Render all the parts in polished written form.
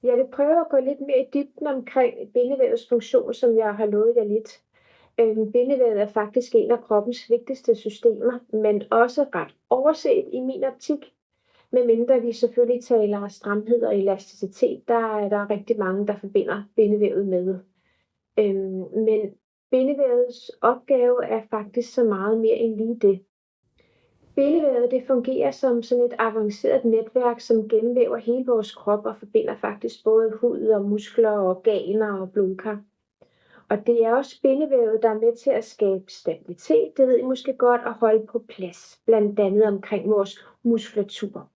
Jeg vil prøve at gå lidt mere i dybden omkring bindevævets funktion, som jeg har lovet jer lidt. Bindevævet er faktisk en af kroppens vigtigste systemer, men også ret overset i min optik. Medmindre vi selvfølgelig taler stramhed og elasticitet, der er der rigtig mange, der forbinder bindevævet med. Men bindevævets opgave er faktisk så meget mere end lige det. Bindevævet det fungerer som sådan et avanceret netværk, som gennemvæver hele vores krop og forbinder faktisk både hud og muskler og organer og blodkar. Og det er også bindevævet, der er med til at skabe stabilitet, det ved I måske godt, at holde på plads, blandt andet omkring vores muskulatur.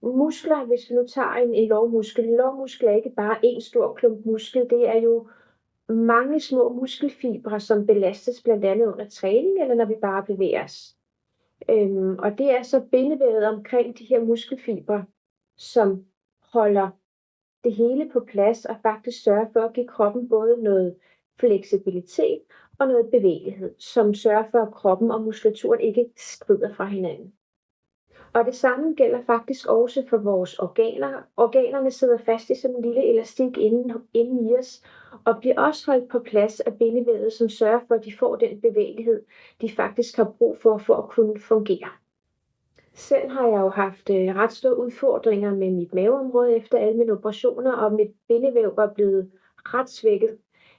Muskler, hvis vi nu tager en lårmuskel. En lårmuskel er ikke bare en stor klump muskel, det er jo mange små muskelfibre, som belastes blandt andet under træning, eller når vi bare bevæger os. Og det er så bindevævet omkring de her muskelfibre, som holder det hele på plads og faktisk sørger for at give kroppen både noget fleksibilitet og noget bevægelighed, som sørger for, at kroppen og muskulaturen ikke skrider fra hinanden. Og det samme gælder faktisk også for vores organer. Organerne sidder fast i sådan en lille elastik inden i os, og bliver også holdt på plads af bindevævet, som sørger for, at de får den bevægelighed, de faktisk har brug for at kunne fungere. Selv har jeg jo haft ret store udfordringer med mit maveområde efter alle mine operationer, og mit bindevæv var blevet ret svækket,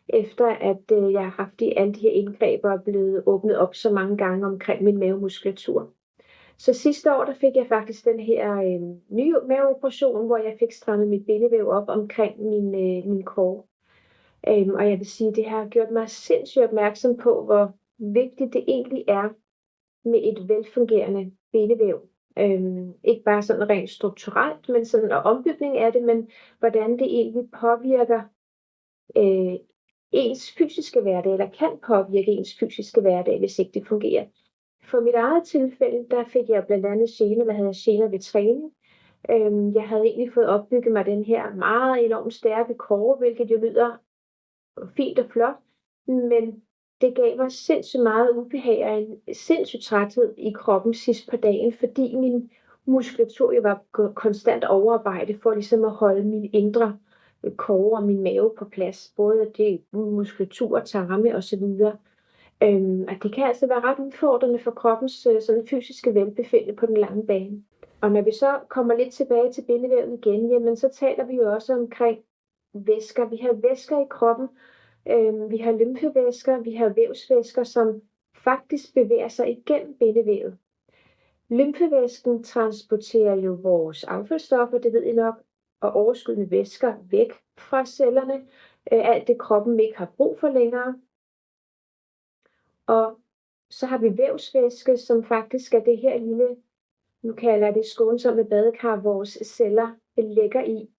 efter at jeg har haft alle de her indgreb og er blevet åbnet op så mange gange omkring min mavemuskulatur. Så sidste år, der fik jeg faktisk den her nye maveoperation, hvor jeg fik strammet mit bindevæv op omkring min kår. Og jeg vil sige, det har gjort mig sindssygt opmærksom på, hvor vigtigt det egentlig er med et velfungerende bindevæv. Ikke bare sådan rent strukturelt, men sådan en ombygning af det, men hvordan det egentlig påvirker ens fysiske hverdag, eller kan påvirke ens fysiske hverdag, hvis ikke det fungerer. For mit eget tilfælde, der fik jeg blandt andet havde gener ved træning. Jeg havde egentlig fået opbygget mig den her meget enormt stærke kåre, hvilket jo lyder fint og flot, men det gav mig sindssygt meget ubehag og en sindssyg træthed i kroppen sidst på dagen, fordi min muskulatur jo var konstant overarbejdet for ligesom at holde min indre kåre og min mave på plads. Både det muskulatur, tarme og så videre. Og det kan altså være ret udfordrende for kroppens sådan fysiske velbefindende på den lange bane. Og når vi så kommer lidt tilbage til bindevævet igen, jamen så taler vi jo også omkring væsker. Vi har væsker i kroppen. Vi har lymfevæsker, vi har vævsvæsker, som faktisk bevæger sig igennem bindevævet. Lymfevæsken transporterer jo vores affaldsstoffer, det ved I nok, og overskydende væsker væk fra cellerne. Alt det kroppen ikke har brug for længere. Og så har vi vævsvæske, som faktisk er det her lille, nu kalder jeg det skånsomme badekar, vores celler ligger i,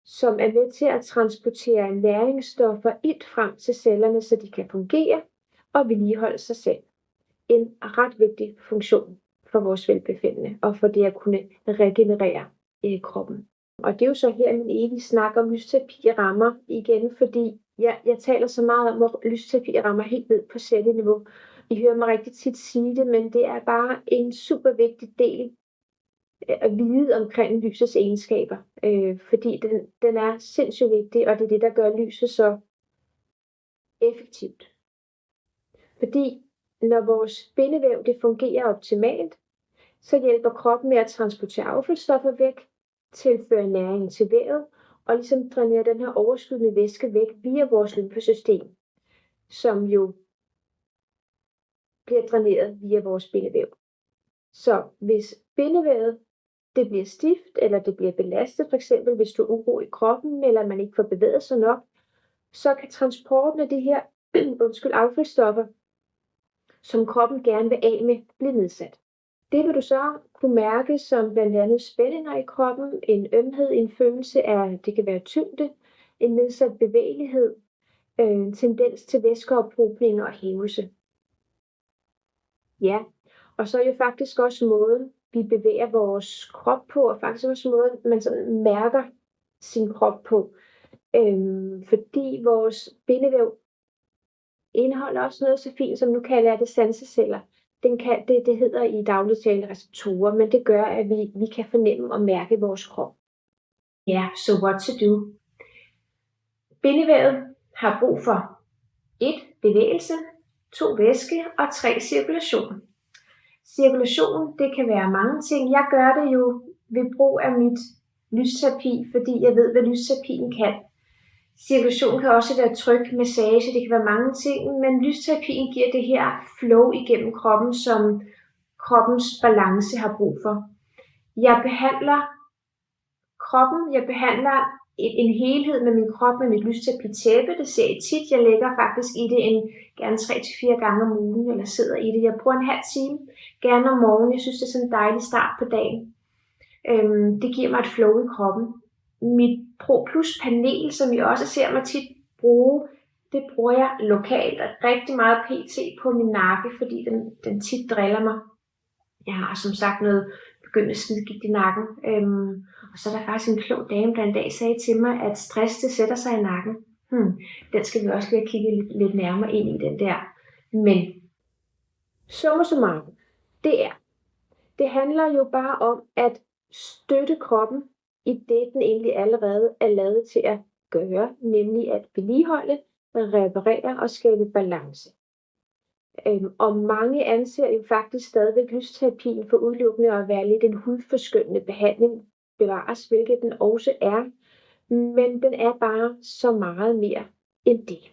som er med til at transportere næringsstoffer ilt frem til cellerne, så de kan fungere og vedligeholde sig selv. En ret vigtig funktion for vores velbefindende og for det at kunne regenerere kroppen. Og det er jo så her min evige snak om lysterapi rammer igen, fordi jeg taler så meget om, at lysterapi rammer helt ned på celleniveau. I hører mig rigtig tit sige det, men det er bare en super vigtig del at vide omkring lysets egenskaber, fordi den er sindssygt vigtig, og det er det, der gør lyset så effektivt. Fordi når vores bindevæv det fungerer optimalt, så hjælper kroppen med at transportere affaldsstoffer væk, tilføre næring til vævet, og ligesom drænere den her overskydende væske væk via vores lymfesystem, som jo bliver dræneret via vores bindevæv. Så hvis bindevævet det bliver stift, eller det bliver belastet, for eksempel hvis du er uro i kroppen, eller man ikke får bevæget sig nok, så kan transporten af de her affaldsstoffer, som kroppen gerne vil af med, blive nedsat. Det vil du så kunne mærke som blandt andet spændinger i kroppen, en ømhed, en følelse af, det kan være tyngde, en nedsat bevægelighed, en tendens til væskeophobning og hævelse. Ja, og så er jo faktisk også måden, vi bevæger vores krop på, og faktisk også måden, man sådan mærker sin krop på. Fordi vores bindevæv indeholder også noget så fint, som nu kalder jeg det sanseceller. Det hedder i daglig tale receptorer, men det gør, at vi kan fornemme og mærke vores krop. Ja, so what to do? Bindevævet har brug for 1. Bevægelse, 2. væske og 3. cirkulation. Cirkulation, det kan være mange ting. Jeg gør det jo ved brug af mit lysterapi, fordi jeg ved, hvad lysterapien kan. Cirkulation kan også være tryk, massage, det kan være mange ting, men lysterapien giver det her flow igennem kroppen, som kroppens balance har brug for. Jeg behandler kroppen, jeg behandler en helhed med min krop, med mit lysterapitæppe. Det ser jeg tit. Jeg lægger faktisk i det gerne 3-4 gange om ugen, eller sidder i det. Jeg bruger en halv time, gerne om morgenen. Jeg synes, det er sådan en dejlig start på dagen. Det giver mig et flow i kroppen. Mit Pro Plus panel, som jeg også ser mig tit bruge, det bruger jeg lokalt og rigtig meget PT på min nakke, fordi den tit driller mig. Jeg har som sagt noget begyndende slidgigt i nakken. Og så er der faktisk en klog dame, der en dag sagde til mig, at stress det sætter sig i nakken. Den skal vi også lige kigge lidt nærmere ind i den der. Men summa summarum, det handler jo bare om at støtte kroppen i det, den egentlig allerede er lavet til at gøre, nemlig at vedligeholde, reparere og skabe balance. Og mange anser jo faktisk stadigvæk lysterapien for udelukkende at være lidt en hudforskyndende behandling, bevares, hvilket den også er, men den er bare så meget mere end det.